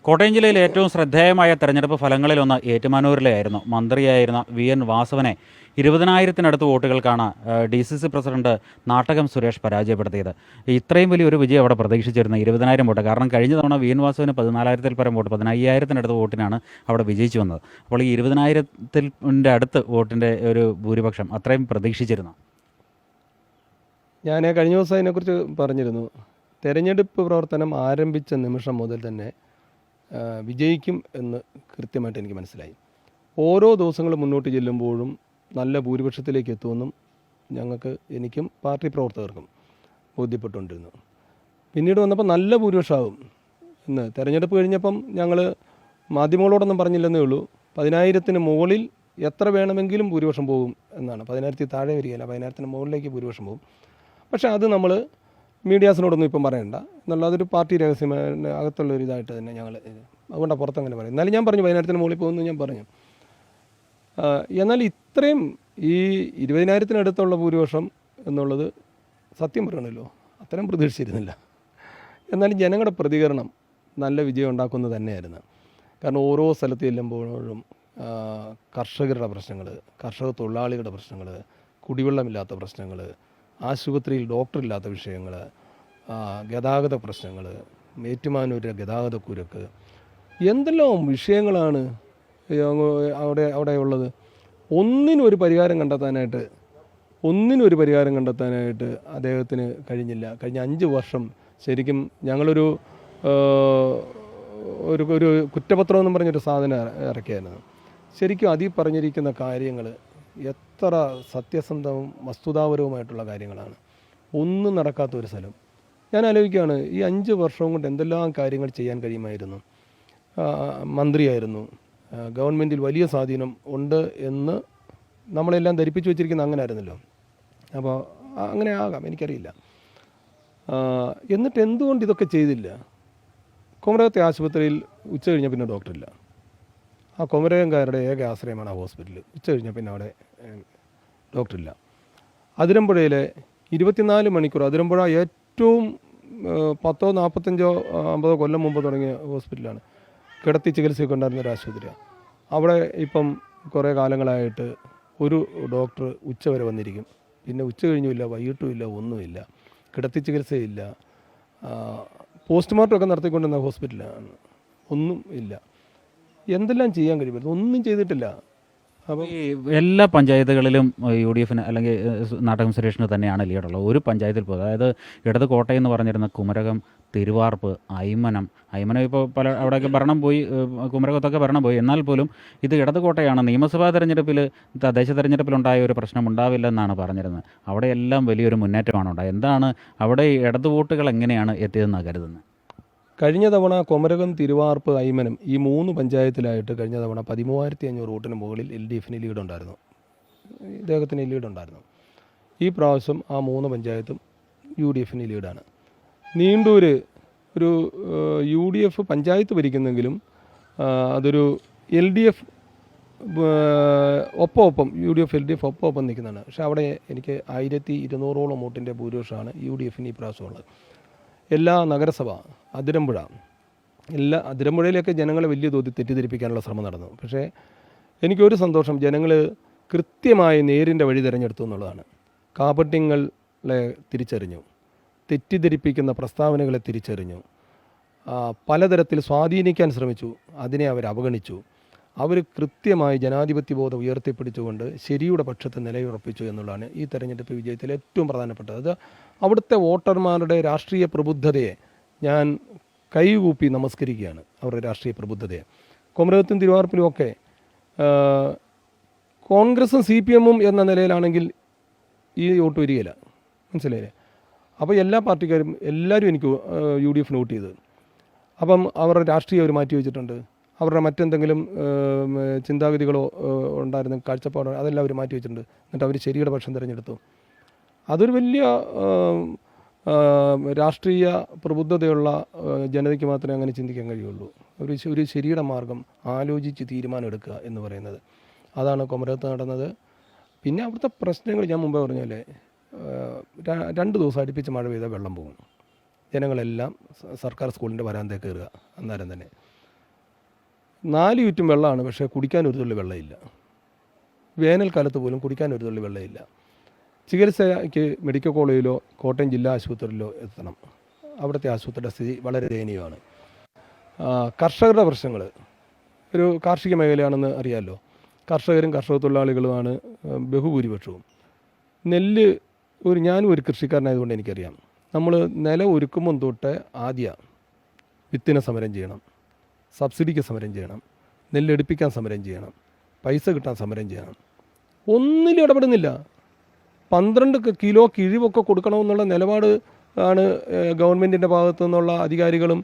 കോട്ടയം ജില്ലയിലെ ഏറ്റവും ശ്രദ്ധേയമായ തെരഞ്ഞെടുപ്പ് ഫലങ്ങളിലൊന്ന് ഏറ്റുമാനൂരിലെയായിരുന്നു. മന്ത്രിയായിരുന്ന വി.എൻ. വാസവനെ 20,000-നടുത്ത് വോട്ടുകൾക്കാണ് DCC പ്രസിഡന്റ് നാട്ടകം സുരേഷ് പരാജയപ്പെടുത്തിയത്. ഇത്രയും വലിയൊരു വിജയം അവിടെ പ്രതീക്ഷിച്ചിരുന്ന 20,000 വോട്ട്. കാരണം കഴിഞ്ഞ തവണ വി.എൻ. വാസവന് 14,000-ൽ പരം വോട്ട്, 15,000-നടുത്ത് വോട്ടിനാണ് അവിടെ വിജയിച്ചു വന്നത്. അപ്പോൾ ഈ 20,000-ൻ്റെ അടുത്ത് വോട്ടിൻ്റെ ഒരു ഭൂരിപക്ഷം അത്രയും പ്രതീക്ഷിച്ചിരുന്നു. ഞാൻ കഴിഞ്ഞ ദിവസം അതിനെക്കുറിച്ച് പറഞ്ഞിരുന്നു. തെരഞ്ഞെടുപ്പ് പ്രവർത്തനം ആരംഭിച്ച നിമിഷം മുതൽ തന്നെ വിജയിക്കും എന്ന് കൃത്യമായിട്ട് എനിക്ക് മനസ്സിലായി. ഓരോ ദിവസങ്ങൾ മുന്നോട്ട് ചെല്ലുമ്പോഴും നല്ല ഭൂരിപക്ഷത്തിലേക്ക് എത്തുമെന്നും എനിക്കും പാർട്ടി പ്രവർത്തകർക്കും ബോധ്യപ്പെട്ടുകൊണ്ടിരുന്നു. പിന്നീട് വന്നപ്പോൾ നല്ല ഭൂരിപക്ഷമാകും എന്ന് തെരഞ്ഞെടുപ്പ് കഴിഞ്ഞപ്പം ഞങ്ങൾ മാധ്യമങ്ങളോടൊന്നും പറഞ്ഞില്ലെന്നേ ഉള്ളൂ. 10,000-ന് മുകളിൽ എത്ര വേണമെങ്കിലും ഭൂരിപക്ഷം പോകും എന്നാണ്. 10,000-ൽ താഴെ വരികയില്ല, 10,000-ന് മുകളിലേക്ക് ഭൂരിപക്ഷം പോകും. പക്ഷേ അത് നമ്മൾ മീഡിയാസിനോടൊന്നും ഇപ്പം പറയണ്ട എന്നുള്ള അതൊരു പാർട്ടി രഹസ്യമായ അകത്തുള്ളൊരു ഇതായിട്ട് തന്നെ ഞങ്ങൾ അതുകൊണ്ടാണ് പുറത്തങ്ങനെ പറയും. എന്നാലും ഞാൻ പറഞ്ഞു 10,000-ന് മുകളിൽ പോകുമെന്ന് ഞാൻ പറഞ്ഞു. എന്നാൽ ഇത്രയും ഈ 20,000-നടുത്തുള്ള ഭൂരിപക്ഷം എന്നുള്ളത് സത്യം പറയണമല്ലോ അത്രയും പ്രതീക്ഷിച്ചിരുന്നില്ല. എന്നാലും ജനങ്ങളുടെ പ്രതികരണം നല്ല വിജയം ഉണ്ടാക്കുന്നത് തന്നെയായിരുന്നു. കാരണം ഓരോ സ്ഥലത്ത് ചെല്ലുമ്പോഴും കർഷകരുടെ പ്രശ്നങ്ങൾ, കർഷക തൊഴിലാളികളുടെ പ്രശ്നങ്ങൾ, കുടിവെള്ളമില്ലാത്ത പ്രശ്നങ്ങൾ, ആശുപത്രിയിൽ ഡോക്ടറില്ലാത്ത വിഷയങ്ങൾ, ഗതാഗത പ്രശ്നങ്ങൾ, ഏറ്റുമാനൂരിലെ ഗതാഗത കുരുക്ക്, എന്തെല്ലാം വിഷയങ്ങളാണ് അവിടെ ഉള്ളത്. ഒന്നിനും ഒരു പരിഹാരം കണ്ടെത്താനായിട്ട് അദ്ദേഹത്തിന് കഴിഞ്ഞില്ല. കഴിഞ്ഞ 5 വർഷം ശരിക്കും ഞങ്ങളൊരു ഒരു കുറ്റപത്രം എന്നും പറഞ്ഞൊരു സാധനം ഇറക്കിയായിരുന്നു. ശരിക്കും അതിൽ പറഞ്ഞിരിക്കുന്ന കാര്യങ്ങൾ എത്ര സത്യസന്ധവും വസ്തുതാപരവുമായിട്ടുള്ള കാര്യങ്ങളാണ്. ഒന്നും നടക്കാത്ത ഒരു സ്ഥലം. ഞാൻ ആലോചിക്കുകയാണ് ഈ 5 വർഷവും കൊണ്ട് എന്തെല്ലാം കാര്യങ്ങൾ ചെയ്യാൻ കഴിയുമായിരുന്നു. മന്ത്രിയായിരുന്നു, ഗവൺമെൻറ്റിൽ വലിയ സ്വാധീനം ഉണ്ട് എന്ന് നമ്മളെല്ലാം ധരിപ്പിച്ച് വെച്ചിരിക്കുന്ന അങ്ങനെ ആയിരുന്നല്ലോ. അപ്പോൾ അങ്ങനെ ആകാം, എനിക്കറിയില്ല. എന്നിട്ട് എന്തുകൊണ്ട് ഇതൊക്കെ ചെയ്തില്ല? കുമരകത്തെ ആശുപത്രിയിൽ ഉച്ച കഴിഞ്ഞാൽ പിന്നെ ഡോക്ടറില്ല. ആ കുമരകംകാരുടെ ഏക ആശ്രയമാണ് ആ ഹോസ്പിറ്റൽ. ഉച്ച കഴിഞ്ഞാൽ പിന്നെ അവിടെ ഡോക്ടറില്ല. അതിരമ്പുഴയിലെ 24 മണിക്കൂർ, അതിരമ്പുഴ ഏറ്റവും 10, 45, 50 കൊല്ലം മുമ്പ് തുടങ്ങിയ ഹോസ്പിറ്റലാണ്. കിടത്തി ചികിത്സയൊക്കെ ഉണ്ടായിരുന്ന ഒരു ആശുപത്രിയാണ്. അവിടെ ഇപ്പം കുറേ കാലങ്ങളായിട്ട് ഒരു ഡോക്ടർ ഉച്ച വരെ വന്നിരിക്കും, പിന്നെ ഉച്ച കഴിഞ്ഞുമില്ല, വൈകിട്ടുമില്ല, ഒന്നുമില്ല. കിടത്തി ചികിത്സയില്ല. പോസ്റ്റ്മോർട്ടമൊക്കെ നടത്തിക്കൊണ്ടിരുന്ന ഹോസ്പിറ്റലാണ്. ഒന്നും ഇല്ല. എന്തെല്ലാം ചെയ്യാൻ കഴിയുമായിരുന്നു? ഒന്നും ചെയ്തിട്ടില്ല. അപ്പോൾ ഈ എല്ലാ പഞ്ചായത്തുകളിലും UDF അല്ലെങ്കിൽ നാട്ടകം സുരേഷിന് തന്നെയാണ് ലീഡുള്ളത്. ഒരു പഞ്ചായത്തിൽ പോലും, അതായത് ഇടത് കോട്ടയം എന്ന് പറഞ്ഞിരുന്ന കുമരകം, തിരുവാർപ്പ്, അയ്മനം ഇപ്പോൾ അവിടെയൊക്കെ ഭരണം പോയി, കുമരകത്തൊക്കെ ഭരണം പോയി. എന്നാൽ പോലും ഇത് ഇടത് കോട്ടയാണ്. നിയമസഭാ തെരഞ്ഞെടുപ്പിൽ, തദ്ദേശ തെരഞ്ഞെടുപ്പിലുണ്ടായ ഒരു പ്രശ്നം ഉണ്ടാവില്ലെന്നാണ് പറഞ്ഞിരുന്നത്. അവിടെയെല്ലാം വലിയൊരു മുന്നേറ്റമാണ് ഉണ്ടായത്. എന്താണ് അവിടെ ഇടത് വോട്ടുകൾ എങ്ങനെയാണ് എത്തിയതെന്നാണ് കരുതുന്നത്? കഴിഞ്ഞ തവണ കുമരകം, തിരുവാർപ്പ്, അയ്മനം ഈ 3 പഞ്ചായത്തിലായിട്ട് കഴിഞ്ഞ തവണ 13,500 വോട്ടിന് മുകളിൽ LDFന് ലീഡുണ്ടായിരുന്നു, ഇദ്ദേഹത്തിന് ലീഡുണ്ടായിരുന്നു. ഈ പ്രാവശ്യം ആ 3 പഞ്ചായത്തും UDFന് ലീഡാണ്. നീണ്ടൂർ ഒരു UDF പഞ്ചായത്ത് ഭരിക്കുന്നെങ്കിലും അതൊരു LDF ഒപ്പം UDF LDF ഒപ്പം നിൽക്കുന്നതാണ്. പക്ഷേ അവിടെ എനിക്ക് 1,200ഓളം വോട്ടിൻ്റെ ഭൂരിപക്ഷമാണ് UDFന് ഈ പ്രാവശ്യമുള്ളത്. എല്ലാ നഗരസഭ, അതിരമ്പുഴയിലൊക്കെ ജനങ്ങളെ വലിയ തോതിൽ തെറ്റിദ്ധരിപ്പിക്കാനുള്ള ശ്രമം നടന്നു. പക്ഷേ എനിക്കൊരു സന്തോഷം, ജനങ്ങൾ കൃത്യമായി നേരിൻ്റെ വഴി തിരഞ്ഞെടുത്തു എന്നുള്ളതാണ്. കാപട്യങ്ങളെ തിരിച്ചറിഞ്ഞു, തെറ്റിദ്ധരിപ്പിക്കുന്ന പ്രസ്താവനകളെ തിരിച്ചറിഞ്ഞു, പലതരത്തിൽ സ്വാധീനിക്കാൻ ശ്രമിച്ചു, അതിനെ അവർ അവഗണിച്ചു. അവർ കൃത്യമായി ജനാധിപത്യ ബോധം ഉയർത്തിപ്പിടിച്ചുകൊണ്ട് ശരിയുടെ പക്ഷത്ത് നിലയുറപ്പിച്ചു എന്നുള്ളതാണ് ഈ തെരഞ്ഞെടുപ്പ് വിജയത്തിൽ ഏറ്റവും പ്രധാനപ്പെട്ടത്. അത് അവിടുത്തെ വോട്ടർമാരുടെ രാഷ്ട്രീയ പ്രബുദ്ധതയെ ഞാൻ കൈകൂപ്പി നമസ്കരിക്കുകയാണ്, അവരുടെ രാഷ്ട്രീയ പ്രബുദ്ധതയെ. കുമരകത്തും തിരുവാർപ്പിലും ഒക്കെ കോൺഗ്രസും CPM എന്ന നിലയിലാണെങ്കിൽ ഈ വോട്ട് വരികയില്ല, മനസ്സിലായില്ലേ? അപ്പോൾ എല്ലാ പാർട്ടിക്കാരും എല്ലാവരും എനിക്ക് UDFന് വോട്ട് ചെയ്തത്. അപ്പം അവരുടെ രാഷ്ട്രീയം അവർ മാറ്റി വെച്ചിട്ടുണ്ട്. അവരുടെ മറ്റെന്തെങ്കിലും ചിന്താഗതികളോ ഉണ്ടായിരുന്ന കാഴ്ചപ്പാടോ അതെല്ലാം അവർ മാറ്റി വെച്ചിട്ടുണ്ട്. എന്നിട്ട് അവർ ശരിയുടെ പക്ഷം തിരഞ്ഞെടുത്തു. അതൊരു വലിയ രാഷ്ട്രീയ പ്രബുദ്ധതയുള്ള ജനതയ്ക്ക് മാത്രമേ അങ്ങനെ ചിന്തിക്കാൻ കഴിയുള്ളൂ. ഒരു ശരിയുടെ മാർഗം ആലോചിച്ച് തീരുമാനം എടുക്കുക എന്ന് പറയുന്നത്, അതാണ് കുമരകത്ത് നടന്നത്. പിന്നെ അവിടുത്തെ പ്രശ്നങ്ങൾ ഞാൻ മുമ്പേ പറഞ്ഞ പോലെ 2 ദിവസം അടുപ്പിച്ച് മഴ പെയ്താൽ വെള്ളം പോകും. ജനങ്ങളെല്ലാം സർക്കാർ സ്കൂളിൻ്റെ വരാന്തയിൽ കയറുക അന്നേരം തന്നെ. 4 ചുറ്റും വെള്ളമാണ്, പക്ഷേ കുടിക്കാൻ ഒരു തുള്ളി വെള്ളമില്ല. വേനൽക്കാലത്ത് പോലും കുടിക്കാൻ ഒരു തുള്ളി വെള്ളമില്ല. ചികിത്സയ്ക്ക് മെഡിക്കൽ കോളേജിലോ കോട്ടയം ജില്ലാ ആശുപത്രിയിലോ എത്തണം. അവിടുത്തെ ആശുപത്രിയുടെ സ്ഥിതി വളരെ ദയനീയമാണ്. കർഷകരുടെ പ്രശ്നങ്ങൾ, ഒരു കാർഷിക മേഖലയാണെന്ന് അറിയാമല്ലോ. കർഷകരും കർഷക തൊഴിലാളികളുമാണ് ബഹുഭൂരിപക്ഷവും. നെല്ല് ഞാനും ഒരു കൃഷിക്കാരനായതുകൊണ്ട് എനിക്കറിയാം. നമ്മൾ നിലം ഒരുക്കുമ്പം തൊട്ട് വിത്തിനെ സമരം ചെയ്യണം, സബ്സിഡിക്ക് സമരം ചെയ്യണം, നെല്ലെടുപ്പിക്കാൻ സമരം ചെയ്യണം, പൈസ കിട്ടാൻ സമരം ചെയ്യണം. ഒന്നിലും ഇടപെടുന്നില്ല. 12 കിലോ കിഴിവൊക്കെ കൊടുക്കണമെന്നുള്ള നിലപാട് ആണ് ഗവൺമെൻറ്റിൻ്റെ ഭാഗത്തു നിന്നുള്ള അധികാരികളും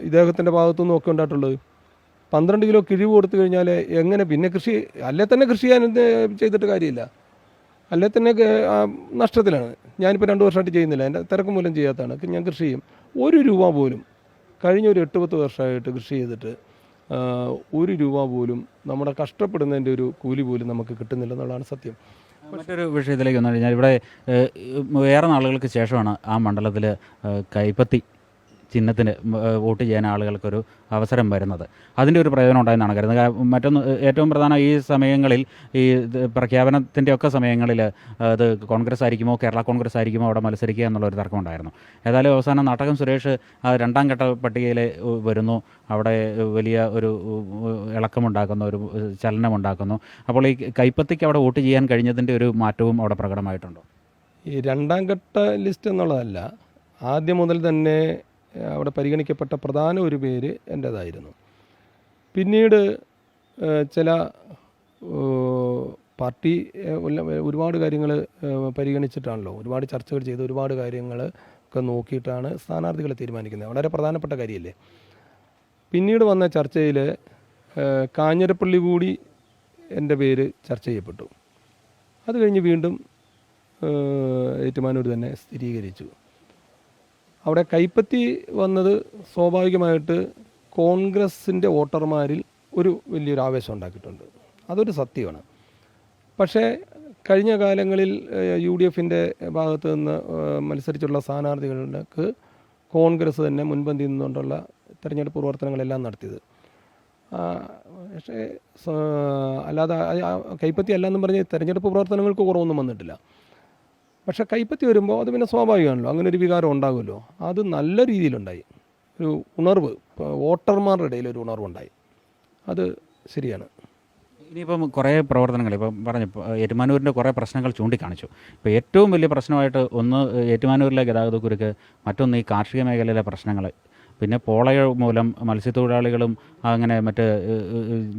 ഇദ്ദേഹത്തിൻ്റെ ഭാഗത്തു നിന്നും ഒക്കെ ഉണ്ടായിട്ടുള്ളത്. 12 കിലോ കിഴിവ് കൊടുത്തു കഴിഞ്ഞാൽ എങ്ങനെ പിന്നെ കൃഷി അല്ലേ തന്നെ കൃഷി ചെയ്യാൻ ചെയ്തിട്ട് കാര്യമില്ല. അല്ലേ തന്നെ നഷ്ടത്തിലാണ്. ഞാനിപ്പോൾ 2 വർഷമായിട്ട് ചെയ്യുന്നില്ല, എൻ്റെ തിരക്ക് മൂലം ചെയ്യാത്തതാണ്. ഞാൻ കൃഷി ചെയ്യും. 1 രൂപ പോലും കഴിഞ്ഞ ഒരു 8-10 വർഷമായിട്ട് കൃഷി ചെയ്തിട്ട് 1 രൂപ പോലും നമ്മുടെ കഷ്ടപ്പെടുന്നതിൻ്റെ ഒരു കൂലി പോലും നമുക്ക് കിട്ടുന്നില്ല എന്നുള്ളതാണ് സത്യം. മറ്റൊരു വിഷയത്തിലേക്ക് വന്നു കഴിഞ്ഞാൽ ഇവിടെ ഏറെ നാളുകൾക്ക് ശേഷമാണ് ആ മണ്ഡലത്തിൽ കൈപ്പത്തി ചിഹ്നത്തിന് വോട്ട് ചെയ്യാൻ ആളുകൾക്കൊരു അവസരം വരുന്നത്. അതിൻ്റെ ഒരു പ്രയോജനം ഉണ്ടായെന്നാണ് കരുതുന്നത്. മറ്റൊന്ന്, ഏറ്റവും പ്രധാനം ഈ സമയങ്ങളിൽ, ഈ പ്രഖ്യാപനത്തിൻ്റെ ഒക്കെ സമയങ്ങളിൽ അത് കോൺഗ്രസ് ആയിരിക്കുമോ കേരള കോൺഗ്രസ് ആയിരിക്കുമോ അവിടെ മത്സരിക്കുക എന്നുള്ളൊരു തർക്കമുണ്ടായിരുന്നു. ഏതായാലും അവസാനം നാട്ടകം സുരേഷ് 2ാം ഘട്ട പട്ടികയിൽ വരുന്നു. അവിടെ വലിയ ഒരു ഇളക്കമുണ്ടാക്കുന്നു, ഒരു ചലനമുണ്ടാക്കുന്നു. അപ്പോൾ ഈ കൈപ്പത്തിക്ക് അവിടെ വോട്ട് ചെയ്യാൻ കഴിഞ്ഞതിൻ്റെ ഒരു മാറ്റവും അവിടെ പ്രകടമായിട്ടുണ്ടോ? ഈ 2ാം ഘട്ട ലിസ്റ്റ് എന്നുള്ളതല്ല, ആദ്യം മുതൽ തന്നെ അവിടെ പരിഗണിക്കപ്പെട്ട പ്രധാന ഒരു പേര് എൻ്റേതായിരുന്നു. പിന്നീട് ചില പാർട്ടി ഒരുപാട് കാര്യങ്ങൾ പരിഗണിച്ചിട്ടാണല്ലോ, ഒരുപാട് ചർച്ചകൾ ചെയ്ത് ഒരുപാട് കാര്യങ്ങൾ ഒക്കെ നോക്കിയിട്ടാണ് സ്ഥാനാർത്ഥികളെ തീരുമാനിക്കുന്നത്. വളരെ പ്രധാനപ്പെട്ട കാര്യമല്ലേ. പിന്നീട് വന്ന ചർച്ചയിൽ കാഞ്ഞിരപ്പള്ളി കൂടി എൻ്റെ പേര് ചർച്ച ചെയ്യപ്പെട്ടു. അത് കഴിഞ്ഞ് വീണ്ടും ഏറ്റുമാനൂർ തന്നെ സ്ഥിരീകരിച്ചു. അവിടെ കൈപ്പത്തി വന്നത് സ്വാഭാവികമായിട്ട് കോൺഗ്രസിൻ്റെ വോട്ടർമാരിൽ വലിയൊരു ആവേശം ഉണ്ടാക്കിയിട്ടുണ്ട്. അതൊരു സത്യമാണ്. പക്ഷേ കഴിഞ്ഞ കാലങ്ങളിൽ UDFൻ്റെ ഭാഗത്ത് നിന്ന് മത്സരിച്ചുള്ള സ്ഥാനാർത്ഥികൾക്ക് കോൺഗ്രസ് തന്നെ മുൻപന്തി നിന്നുകൊണ്ടുള്ള തെരഞ്ഞെടുപ്പ് പ്രവർത്തനങ്ങളെല്ലാം നടത്തിയത്. പക്ഷേ അല്ലാതെ കൈപ്പത്തി അല്ലെന്നും പറഞ്ഞ് തെരഞ്ഞെടുപ്പ് പ്രവർത്തനങ്ങൾക്ക് കുറവൊന്നും വന്നിട്ടില്ല. പക്ഷേ കൈപ്പത്തി വരുമ്പോൾ അത് പിന്നെ സ്വാഭാവികമാണല്ലോ, അങ്ങനെ ഒരു വികാരം ഉണ്ടാകുമല്ലോ. അത് നല്ല രീതിയിലുണ്ടായി. ഒരു ഉണർവ്, വോട്ടർമാരുടെ ഇടയിൽ ഒരു ഉണർവുണ്ടായി. അത് ശരിയാണ്. ഇനിയിപ്പം കുറേ പ്രവർത്തനങ്ങൾ ഇപ്പം പറഞ്ഞു, ഏറ്റുമാനൂരിൻ്റെ കുറേ പ്രശ്നങ്ങൾ ചൂണ്ടിക്കാണിച്ചു. ഇപ്പോൾ ഏറ്റവും വലിയ പ്രശ്നമായിട്ട് ഒന്ന് ഏറ്റുമാനൂരിലെ ഗതാഗതക്കുരുക്ക്, മറ്റൊന്ന് ഈ കാർഷിക മേഖലയിലെ പ്രശ്നങ്ങൾ, പിന്നെ പോളയ മൂലം മത്സ്യത്തൊഴിലാളികളും അങ്ങനെ മറ്റ്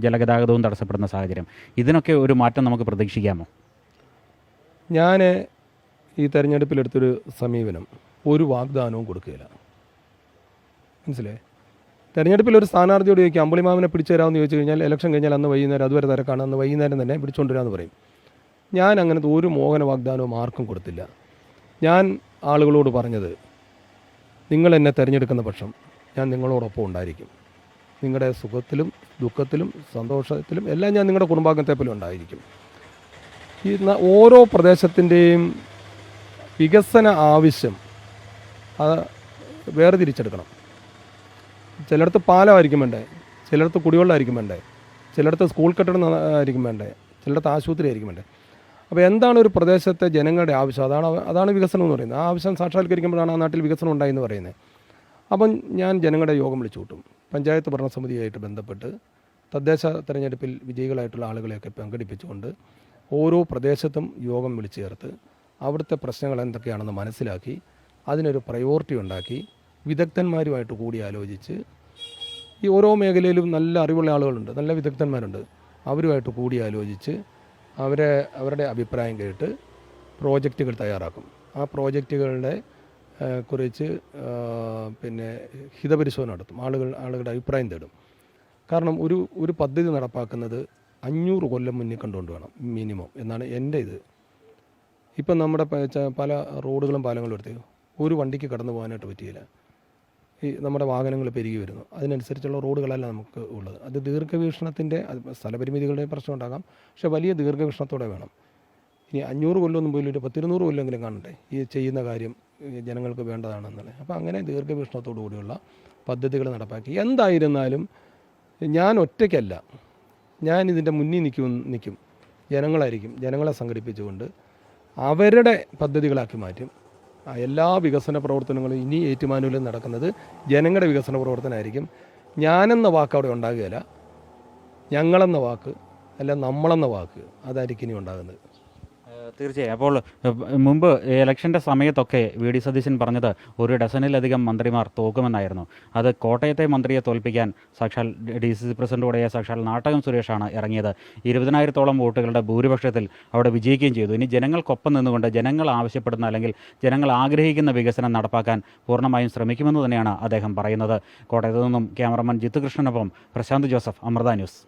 ജലഗതാഗതവും തടസ്സപ്പെടുന്ന സാഹചര്യം. ഇതിനൊക്കെ ഒരു മാറ്റം നമുക്ക് പ്രതീക്ഷിക്കാമോ? ഞാൻ ഈ തെരഞ്ഞെടുപ്പിലെടുത്തൊരു സമീപനം, ഒരു വാഗ്ദാനവും കൊടുക്കുകയില്ല. മനസ്സിലായി? തെരഞ്ഞെടുപ്പിൽ ഒരു സ്ഥാനാർത്ഥിയോട് ചോദിക്കും അമ്പുളിമാമനെ പിടിച്ചു തരാമെന്ന് ചോദിച്ചു കഴിഞ്ഞാൽ ഇലക്ഷൻ കഴിഞ്ഞാൽ അന്ന് വൈകുന്നേരം, അതുവരെ തിരക്കാണ്, അന്ന് വൈകുന്നേരം തന്നെ പിടിച്ചുകൊണ്ടുവരാമെന്ന് പറയും. ഞാൻ അങ്ങനത്തെ ഒരു മോഹന വാഗ്ദാനവും ആർക്കും കൊടുത്തില്ല. ഞാൻ ആളുകളോട് പറഞ്ഞത്, നിങ്ങൾ എന്നെ തിരഞ്ഞെടുക്കുന്ന പക്ഷം ഞാൻ നിങ്ങളോടൊപ്പം ഉണ്ടായിരിക്കും. നിങ്ങളുടെ സുഖത്തിലും ദുഃഖത്തിലും സന്തോഷത്തിലും എല്ലാം ഞാൻ നിങ്ങളുടെ കുടുംബാംഗത്തെ പോലും ഉണ്ടായിരിക്കും. ഈ ഓരോ പ്രദേശത്തിൻ്റെയും വികസന ആവശ്യം അത് വേർതിരിച്ചെടുക്കണം. ചിലയിടത്ത് പാലമായിരിക്കും വേണ്ടേ, ചിലയിടത്ത് കുടിവെള്ളമായിരിക്കും വേണ്ടേ, ചിലയിടത്ത് സ്കൂൾ കെട്ടിടം ആയിരിക്കും വേണ്ടേ, ചിലയിടത്ത് ആശുപത്രി ആയിരിക്കും വേണ്ടേ. അപ്പോൾ എന്താണ് ഒരു പ്രദേശത്തെ ജനങ്ങളുടെ ആവശ്യം, അതാണ് വികസനം എന്ന് പറയുന്നത്. ആ ആവശ്യം സാക്ഷാത്കരിക്കുമ്പോഴാണ് ആ നാട്ടിൽ വികസനം ഉണ്ടായെന്ന് പറയുന്നത്. അപ്പം ഞാൻ ജനങ്ങളുടെ യോഗം വിളിച്ചു കൂട്ടും. പഞ്ചായത്ത് ഭരണസമിതിയായിട്ട് ബന്ധപ്പെട്ട് തദ്ദേശ തെരഞ്ഞെടുപ്പിൽ വിജയികളായിട്ടുള്ള ആളുകളെയൊക്കെ പങ്കെടുപ്പിച്ചുകൊണ്ട് ഓരോ പ്രദേശത്തും യോഗം വിളിച്ചു ചേർത്ത് അവിടുത്തെ പ്രശ്നങ്ങൾ എന്തൊക്കെയാണെന്ന് മനസ്സിലാക്കി അതിനൊരു പ്രയോറിറ്റി ഉണ്ടാക്കി വിദഗ്ധന്മാരുമായിട്ട് കൂടി ആലോചിച്ച്, ഈ ഓരോ മേഖലയിലും നല്ല അറിവുള്ള ആളുകളുണ്ട്, നല്ല വിദഗ്ധന്മാരുണ്ട്, അവരുമായിട്ട് കൂടി ആലോചിച്ച് അവരുടെ അഭിപ്രായം കേട്ട് പ്രോജക്റ്റുകൾ തയ്യാറാക്കും. ആ പ്രോജക്റ്റുകളുടെ കുറിച്ച് പിന്നെ ഹിതപരിശോധന നടത്തും. ആളുകളുടെ അഭിപ്രായം തേടും. കാരണം ഒരു പദ്ധതി നടപ്പാക്കുന്നത് 500 കൊല്ലം മുന്നിൽ കണ്ടുകൊണ്ട് വേണം മിനിമം എന്നാണ് എൻ്റെ ഇത്. ഇപ്പം നമ്മുടെ പല റോഡുകളും പാലങ്ങളും എടുത്ത് ഒരു വണ്ടിക്ക് കടന്നു പോകാനായിട്ട് പറ്റിയില്ല. ഈ നമ്മുടെ വാഹനങ്ങൾ പെരുകി വരുന്നു, അതിനനുസരിച്ചുള്ള റോഡുകളല്ല നമുക്ക് ഉള്ളത്. അത് ദീർഘവീക്ഷണത്തിൻ്റെ സ്ഥലപരിമിതികളുടെ പ്രശ്നം ഉണ്ടാകാം, പക്ഷേ വലിയ ദീർഘവീക്ഷണത്തോടെ വേണം. ഇനി 500 കൊല്ലമൊന്നും പോലും ഒരു 10-200 കൊല്ലെങ്കിലും കാണട്ടെ ഈ ചെയ്യുന്ന കാര്യം ജനങ്ങൾക്ക് വേണ്ടതാണെന്നുള്ളത്. അപ്പോൾ അങ്ങനെ ദീർഘവീക്ഷണത്തോടു കൂടിയുള്ള പദ്ധതികൾ നടപ്പാക്കി. എന്തായിരുന്നാലും ഞാൻ ഒറ്റയ്ക്കല്ല, ഞാൻ ഇതിൻ്റെ മുന്നിൽ നിൽക്കും. ജനങ്ങളായിരിക്കും, ജനങ്ങളെ സംഘടിപ്പിച്ചുകൊണ്ട് അവരുടെ പദ്ധതികളാക്കി മാറ്റും. എല്ലാ വികസന പ്രവർത്തനങ്ങളും ഇനി ഏറ്റുമാനൂരിൽ നടക്കുന്നത് ജനങ്ങളുടെ വികസന പ്രവർത്തനമായിരിക്കും. ഞാനെന്ന വാക്ക് അവിടെ ഉണ്ടാകുകയില്ല, ഞങ്ങളെന്ന വാക്ക് അല്ല നമ്മളെന്ന വാക്ക് അതായിരിക്കും ഇനി ഉണ്ടാകുന്നത്. തീർച്ചയായും. അപ്പോൾ മുമ്പ് ഇലക്ഷൻ്റെ സമയത്തൊക്കെ വി ഡി സതീശൻ പറഞ്ഞത് 1 ഡസനിലധികം മന്ത്രിമാർ തോക്കുമെന്നായിരുന്നു. അത് കോട്ടയത്തെ മന്ത്രിയെ തോൽപ്പിക്കാൻ സാക്ഷാൽ DCC പ്രസിഡന്റ് കൂടെയ സാക്ഷാൽ നാട്ടകം സുരേഷാണ് ഇറങ്ങിയത്. 20,000-ഓളം വോട്ടുകളുടെ ഭൂരിപക്ഷത്തിൽ അവിടെ വിജയിക്കുകയും ചെയ്തു. ഇനി ജനങ്ങൾക്കൊപ്പം നിന്നുകൊണ്ട് ജനങ്ങൾ ആവശ്യപ്പെടുന്ന അല്ലെങ്കിൽ ജനങ്ങൾ ആഗ്രഹിക്കുന്ന വികസനം നടപ്പാക്കാൻ പൂർണ്ണമായും ശ്രമിക്കുമെന്ന് തന്നെയാണ് അദ്ദേഹം പറയുന്നത്. കോട്ടയത്തു നിന്നും ക്യാമറമാൻ ജിത്തു കൃഷ്ണനൊപ്പം പ്രശാന്ത് ജോസഫ്, അമൃത ന്യൂസ്.